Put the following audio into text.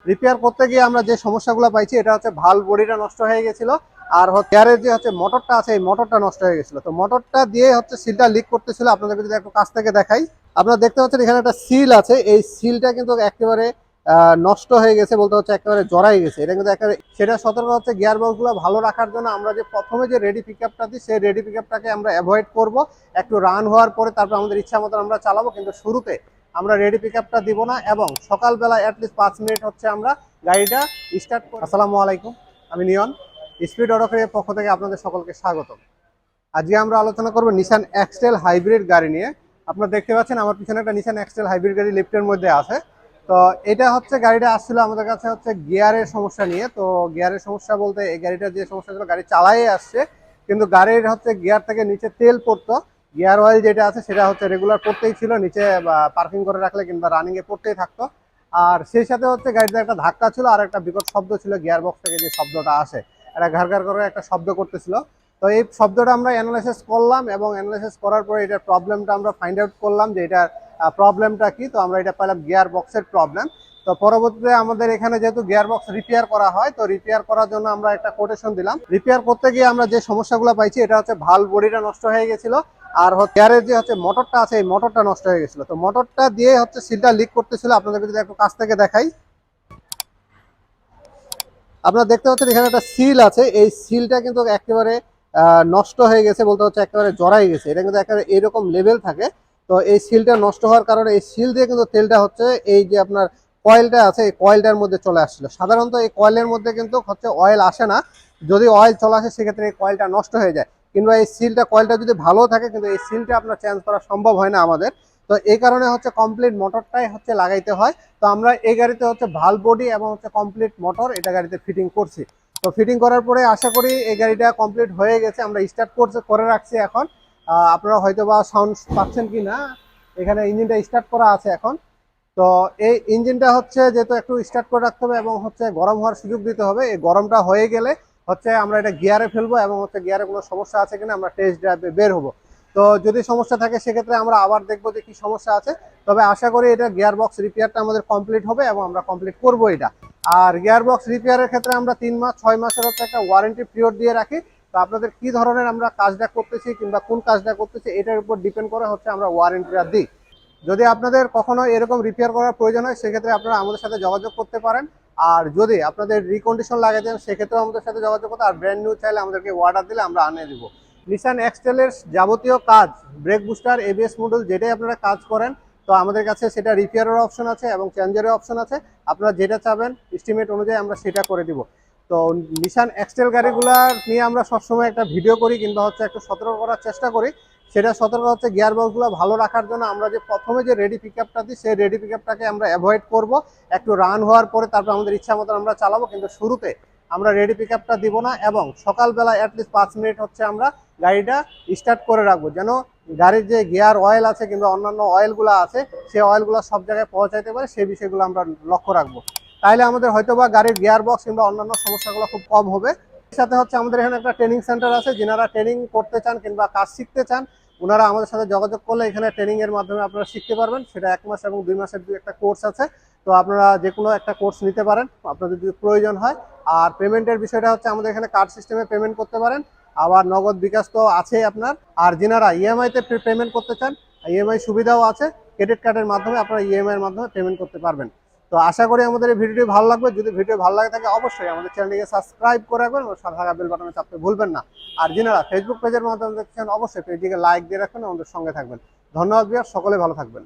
Repair করতে গিয়ে আমরা যে সমস্যাগুলো পাইছি এটা হচ্ছে ভালভ বডিটা নষ্ট হয়ে গেছিল, আর গিয়ারের যে হচ্ছে মোটরটা আছে এই মোটরটা নষ্ট হয়ে গেছিল। তো মোটরটা দিয়ে হচ্ছে সিলটা লিক করতেছিল। আপনাদেরকে যদি একটু কাছ থেকে দেখাই, আপনারা দেখতে পাচ্ছেন এখানে একটা সিল আছে, এই সিলটা কিন্তু একেবারে নষ্ট হয়ে গেছে, বলতে হচ্ছে একেবারে জড়াই গেছে। এটা কিন্তু একেবারে সেটা সতর্ক হচ্ছে গিয়ার বক্সগুলো ভালো রাখার জন্য আমরা যে প্রথমে যে রেডি পিকআপটা দিই সেই রেডি পিকআপটাকে আমরা অ্যাভয়েড করব। একটু রান হওয়ার পরে তারপর আমাদের ইচ্ছা মতো আমরা চালাবো, কিন্তু শুরুতে আমরা রেডি পিকআপটা দিব না। এবং সকালবেলা অ্যাটলিস্ট 5 মিনিট হচ্ছে আমরা গাড়িটা স্টার্ট করি। আসসালামু আলাইকুম, আমি নিয়ন, স্পিড অটোকের পক্ষ থেকে আপনাদের সকলকে স্বাগত। আজকে আমরা আলোচনা করব নিসান এক্সটেল হাইব্রিড গাড়ি নিয়ে। আপনারা দেখতে পাচ্ছেন আমার পিছনে একটা নিসান এক্সটেল হাইব্রিড গাড়ি লিফটের মধ্যে আছে। তো এটা হচ্ছে গাড়িটা আসছিল আমাদের কাছে হচ্ছে গিয়ারের সমস্যা নিয়ে। তো গিয়ারের সমস্যা বলতে এই গাড়িটার যে সমস্যা ছিল, গাড়ি চালাই আসছে কিন্তু গাড়ির হচ্ছে গিয়ার থেকে নিচে তেল পড়তো। গিয়ার অয়েল যেটা আছে সেটা হচ্ছে রেগুলার পড়তেই ছিল, নিচে পার্কিং করে রাখলে কিংবা রানিং এ পড়তেই থাকতো। আর সেই সাথে হচ্ছে গাড়িতে একটা ধাক্কা ছিল আর একটা বিকট শব্দ ছিল, গিয়ার বক্স থেকে যে শব্দটা আসে এটা ঘার ঘার করে একটা শব্দ করতেছিল। তো এই শব্দটা আমরা অ্যানালাইসিস করলাম এবং অ্যানালাইসিস করার পরে এটার প্রবলেমটা আমরা ফাইন্ড আউট করলাম যে এটার প্রবলেমটা কি। তো আমরা এটা পেলাম গিয়ার বক্সের প্রবলেম। তো পরবর্তীতে আমাদের এখানে যেহেতু গিয়ার বক্স রিপেয়ার করা হয়, তো রিপেয়ার করার জন্য আমরা একটা কোটেশন দিলাম। রিপেয়ার করতে গিয়ে আমরা যে সমস্যাগুলো পাইছি এটা হচ্ছে ভালভ বডিটা নষ্ট হয়ে গেছিল, আর গিয়ারের যে হচ্ছে মোটরটা আছে এই মোটরটা নষ্ট হয়ে গেছিল। তো মোটরটা দিয়ে হচ্ছে সিলটা লিক করতেছিল। আপনাদেরকে যদি একটু কাছ থেকে দেখাই, আপনারা দেখতে পাচ্ছেন এখানে একটা সিল আছে, এই সিলটা কিন্তু একেবারে নষ্ট হয়ে গেছে, বলতে হচ্ছে একেবারে জড়াই গেছে। এটা কিন্তু একেবারে এরকম লেভেল থাকে। তো এই সিলটা নষ্ট হওয়ার কারণে এই সিল দিয়ে কিন্তু তেলটা হচ্ছে এই যে আপনার কয়েলটা আছে এই কয়েলটার মধ্যে চলে আসছিল। সাধারণত এই কয়েলের মধ্যে কিন্তু হচ্ছে অয়েল আসে না, যদি অয়েল চলে আসে সেক্ষেত্রে এই কয়েলটা নষ্ট হয়ে যায়। কিংবা এই সিলটা কয়েলটা যদি ভালো থাকে কিন্তু এই সিলটা আপনার চেঞ্জ করা সম্ভব হয় না আমাদের। তো এই কারণে হচ্ছে কমপ্লিট মোটরটাই হচ্ছে লাগাইতে হয়। তো আমরা এই গাড়িতে হচ্ছে ভালভ বডি এবং হচ্ছে কমপ্লিট মোটর এটা গাড়িতে ফিটিং করছি। তো ফিটিং করার পরে আশা করি এই গাড়িটা কমপ্লিট হয়ে গেছে, আমরা স্টার্ট করে রাখছি এখন। আপনারা হয়তো বা সাউন্ড পাচ্ছেন কি না, এখানে ইঞ্জিনটা স্টার্ট করা আছে এখন। তো এই ইঞ্জিনটা হচ্ছে যেহেতু একটু স্টার্ট করে রাখতে হবে এবং হচ্ছে গরম হওয়ার সুযোগ দিতে হবে। এই গরমটা হয়ে গেলে হচ্ছে আমরা এটা গিয়ারে ফেলবো এবং হচ্ছে গিয়ারে কোনো সমস্যা আছে কিনা আমরা টেস্ট ড্রাইভে বের হবো। তো যদি সমস্যা থাকে সেক্ষেত্রে আমরা আবার দেখবো যে কি সমস্যা আছে। তবে আশা করি এটা গিয়ার বক্স রিপেয়ারটা আমাদের কমপ্লিট হবে এবং আমরা কমপ্লিট করবো এটা। আর গিয়ার বক্স রিপেয়ারের ক্ষেত্রে আমরা 3 মাস 6 মাসের হচ্ছে একটা ওয়ারেন্টি পিরিয়ড দিয়ে রাখি। তো আপনাদের কি ধরনের আমরা কাজটা করতেছি কিংবা কোন কাজটা করতেছি এটার উপর ডিপেন্ড করে হচ্ছে আমরা ওয়ারেন্টিটা দিই। যদি আপনাদের কখনো এরকম রিপেয়ার করার প্রয়োজন হয় সেক্ষেত্রে আপনারা আমাদের সাথে যোগাযোগ করতে পারেন। আর যদি আপনাদের রিকন্ডিশন লাগে দেন সেক্ষেত্রেও আমাদের সাথে যোগাযোগ করতে, আর ব্র্যান্ড নিউ চাইলে আমাদেরকে অর্ডার দিলে আমরা আনিয়ে দিব। নিসান এক্সটেলের যাবতীয় কাজ, ব্রেক বুস্টার এবিএস মডেল যেটাই আপনারা কাজ করেন, তো আমাদের কাছে সেটা রিপেয়ারের অপশন আছে এবং চেঞ্জের অপশন আছে। আপনারা যেটা চাবেন এস্টিমেট অনুযায়ী আমরা সেটা করে দিব। তো নিসান এক্সটেল গাড়িগুলা নিয়ে আমরা সবসময় একটা ভিডিও করি কিংবা হচ্ছে একটু সতর্ক করার চেষ্টা করি। সেটা সতর্ক হচ্ছে গিয়ার বক্সগুলো ভালো রাখার জন্য আমরা যে প্রথমে যে রেডি পিকআপটা দিই সেই রেডি পিকআপটাকে আমরা অ্যাভয়েড করব। একটু রান হওয়ার পরে তারপর আমাদের ইচ্ছা মতো আমরা চালাবো, কিন্তু শুরুতে আমরা রেডি পিকআপটা দিব না। এবং সকালবেলা অ্যাটলিস্ট 5 মিনিট হচ্ছে আমরা গাড়িটা স্টার্ট করে রাখবো, যেন গাড়ির যে গিয়ার অয়েল আছে কিংবা অন্যান্য অয়েলগুলো আছে সেই অয়েলগুলো সব জায়গায় পৌঁছাইতে পারে, সেই বিষয়গুলো আমরা লক্ষ্য রাখবো। তাইলে আমাদের হয়তোবা গাড়ির গিয়ার বক্স কিংবা অন্যান্য সমস্যাগুলো খুব কম হবে। এর সাথে হচ্ছে আমাদের এখানে একটা ট্রেনিং সেন্টার আছে, যারা ট্রেনিং করতে চান কিংবা কাজ শিখতে চান ওনারা আমাদের সাথে যোগাযোগ করলে এখানে ট্রেনিং এর মাধ্যমে আপনারা শিখতে পারবেন। সেটা 1 মাস এবং 2 মাসের একটা কোর্স আছে। তো আপনারা যে কোনো একটা কোর্স নিতে পারেন আপনাদের যদি প্রয়োজন হয়। আর পেমেন্টের বিষয়টা হচ্ছে আমাদের এখানে কার্ড সিস্টেমে পেমেন্ট করতে পারেন, আবার নগদ বিকাশ তো আছেই আপনার। আর যারা ইএমআই তে পেমেন্ট করতে চান ইএমআই সুবিধাও আছে, ক্রেডিট কার্ডের মাধ্যমে আপনারা ইএমআই এর মাধ্যমে পেমেন্ট করতে পারবেন। তো আশা করি আমাদের এই ভিডিওটি ভালো লাগবে। যদি ভিডিও ভালো লাগে থাকে অবশ্যই আমাদের চ্যানেলটিকে সাবস্ক্রাইব করে রাখবেন এবং সাথে থাকা বেল বাটনে চাপতে ভুলবেন না। আর যারা ফেসবুক পেজের মাধ্যমে দেখছেন অবশ্যই পেজটিকে লাইক দিয়ে রাখবেন, আমাদের সঙ্গে থাকবেন। ধন্যবাদ ভিউয়ার, সকলে ভালো থাকবেন।